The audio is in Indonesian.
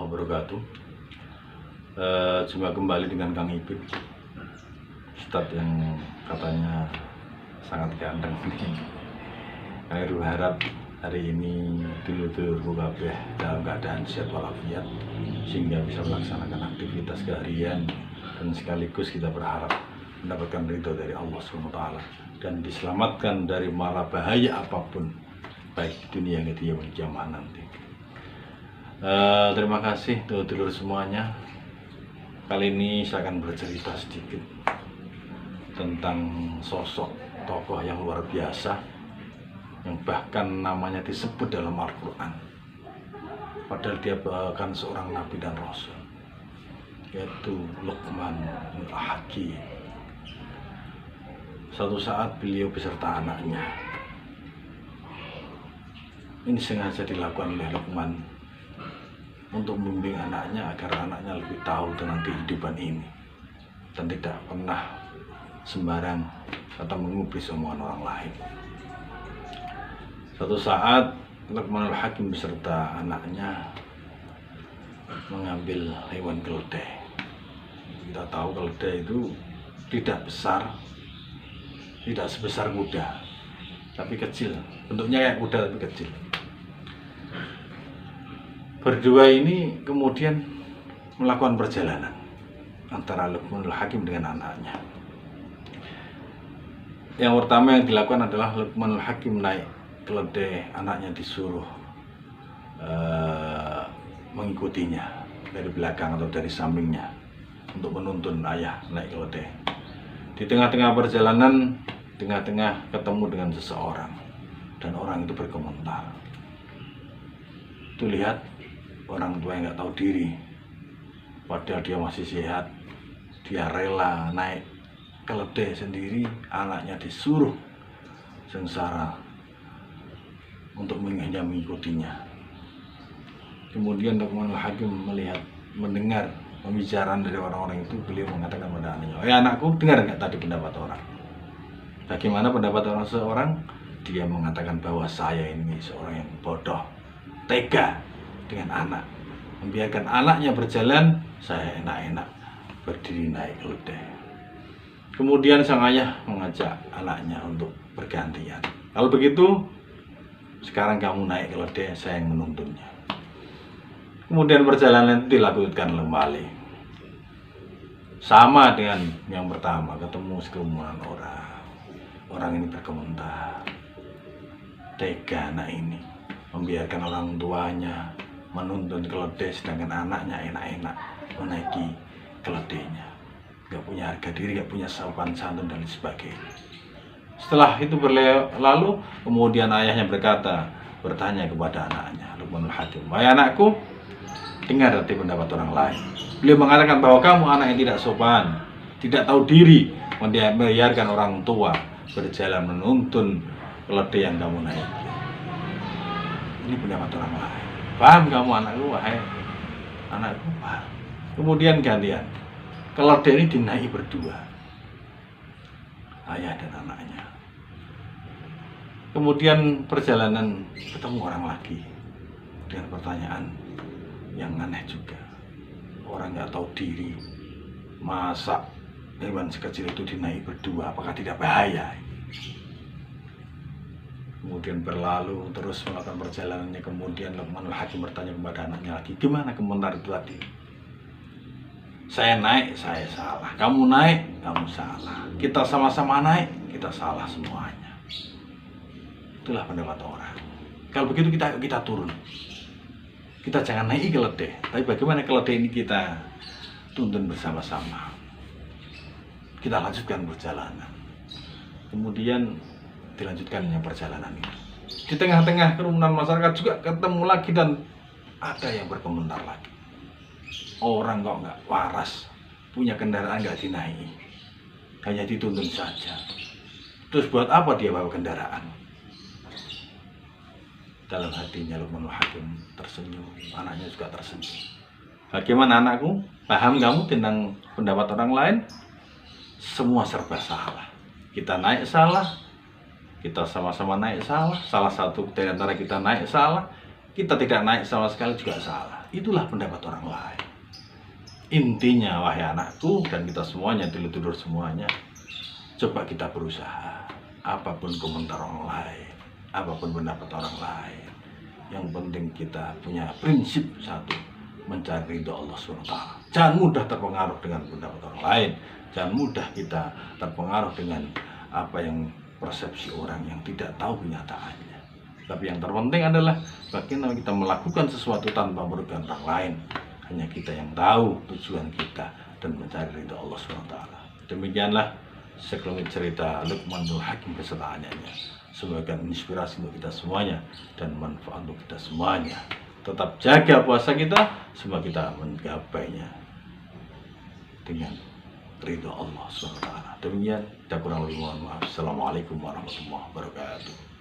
wabarakatuh. Jumpa kembali dengan Kang Ipip, Ustadz yang katanya sangat ganteng. Kami berharap hari ini dulur-dulurku kabeh dalam keadaan sehat walafiat, sehingga bisa melaksanakan aktivitas keharian, dan sekaligus kita berharap mendapatkan ridho dari Allah SWT dan diselamatkan dari mara bahaya apapun, baik di dunia yang di kiamat nanti. Terima kasih dulur-dulur semuanya. Kali ini saya akan bercerita sedikit tentang sosok tokoh yang luar biasa, yang bahkan namanya disebut dalam Al-Quran, padahal dia bahkan seorang nabi dan rasul, yaitu Luqman Al-Hakim. Suatu saat beliau beserta anaknya, ini sengaja dilakukan oleh Luqman untuk membimbing anaknya agar anaknya lebih tahu tentang kehidupan ini dan tidak pernah sembarang atau mengubris omongan orang lain. Suatu saat Luqman Al-Hakim beserta anaknya mengambil hewan keledai. Kita tahu keledai itu tidak besar, tidak sebesar kuda, tapi kecil. Bentuknya kayak kuda tapi kecil. Berdua ini kemudian melakukan perjalanan antara Luqman Al-Hakim dengan anaknya. Yang pertama yang dilakukan adalah Luqman Al-Hakim naik keledai, anaknya disuruh mengikutinya dari belakang atau dari sampingnya untuk menuntun ayah naik keledai. Di tengah-tengah perjalanan, tengah-tengah ketemu dengan seseorang, dan orang itu berkomentar. Tuh lihat, orang tua yang nggak tahu diri, padahal dia masih sehat, dia rela naik keledai sendiri, anaknya disuruh sengsara untuk mengikutinya. Kemudian Luqman Al-Hakim mendengar pembicaraan dari orang-orang itu. Beliau mengatakan pada anaknya, anakku, dengar nggak tadi pendapat orang? Bagaimana pendapat orang seorang? Dia mengatakan bahwa saya ini seorang yang bodoh, tega dengan anak, membiarkan anaknya berjalan, saya enak-enak berdiri naik keledai. Kemudian sang ayah mengajak anaknya untuk bergantian. Kalau begitu, sekarang kamu naik keledai, saya yang menuntunnya. Kemudian perjalanan itu dilakukan kembali, sama dengan yang pertama. Ketemu sekerumunan orang. Orang ini berkomentar, tega anak ini membiarkan orang tuanya menuntun keledai, sedangkan anaknya enak-enak menaiki keledainya. Gak punya harga diri, gak punya sopan santun dan sebagainya. Setelah itu berlalu, kemudian ayahnya bertanya kepada anaknya, Luqman Al-Hakim, anakku, dengar tadi pendapat orang lain. Beliau mengatakan bahwa kamu anak yang tidak sopan, tidak tahu diri, membiarkan orang tua berjalan menuntun keledai yang kamu naiki. Ini pendapat orang lain. Paham kamu anakku? Wahai anakku, paham. Kemudian gantian, keledai ini dinaiki berdua, ayah dan anaknya. Kemudian perjalanan ketemu orang lagi dengan pertanyaan yang aneh juga. Orang nggak tahu diri, masa hewan sekecil itu dinaiki berdua, apakah tidak bahaya? Kemudian berlalu terus melakukan perjalanannya. Kemudian Luqman Al-Hakim bertanya kepada anaknya lagi, gimana komentar itu tadi? Saya naik, saya salah. Kamu naik, kamu salah. Kita sama-sama naik, kita salah semuanya. Itulah pendapat orang. Kalau begitu kita turun. Kita jangan naik keledai, tapi bagaimana keledai ini kita tuntun bersama-sama. Kita lanjutkan perjalanan. Kemudian dilanjutkannya perjalanan ini. Di tengah-tengah kerumunan masyarakat juga ketemu lagi, dan ada yang berkomentar lagi. Orang kok nggak waras, punya kendaraan nggak dinaiki, hanya dituntun saja. Terus buat apa dia bawa kendaraan? Dalam hatinya Luqman Al-Hakim tersenyum, anaknya juga tersenyum. Bagaimana anakku? Paham kamu tentang pendapat orang lain? Semua serba salah. Kita naik salah, kita sama-sama naik salah. Salah satu dari antara kita naik salah, kita tidak naik sama sekali juga salah. itulah pendapat orang lain. Intinya, wahai anakku dan kita semuanya, dulur-dulur semuanya, coba kita berusaha. Apapun komentar orang lain, apapun pendapat orang lain, yang penting kita punya prinsip satu, mencari ridho Allah SWT. Jangan mudah terpengaruh dengan pendapat orang lain. Jangan mudah kita terpengaruh dengan apa yang persepsi orang yang tidak tahu kenyataannya. Tapi yang terpenting adalah bagaimana kita melakukan sesuatu tanpa merugikan orang lain. Hanya kita yang tahu tujuan kita dan mencari ridho Allah SWT. Demikianlah sekelumit cerita Luqman Nur Hakim beserta anaknya. Semoga inspirasi untuk kita semuanya dan manfaat untuk kita semuanya. Tetap jaga puasa kita, semoga kita menggapainya dengan ridho Allah SWT. Demikian, kurang lebih mohon maaf. Assalamualaikum warahmatullahi wabarakatuh.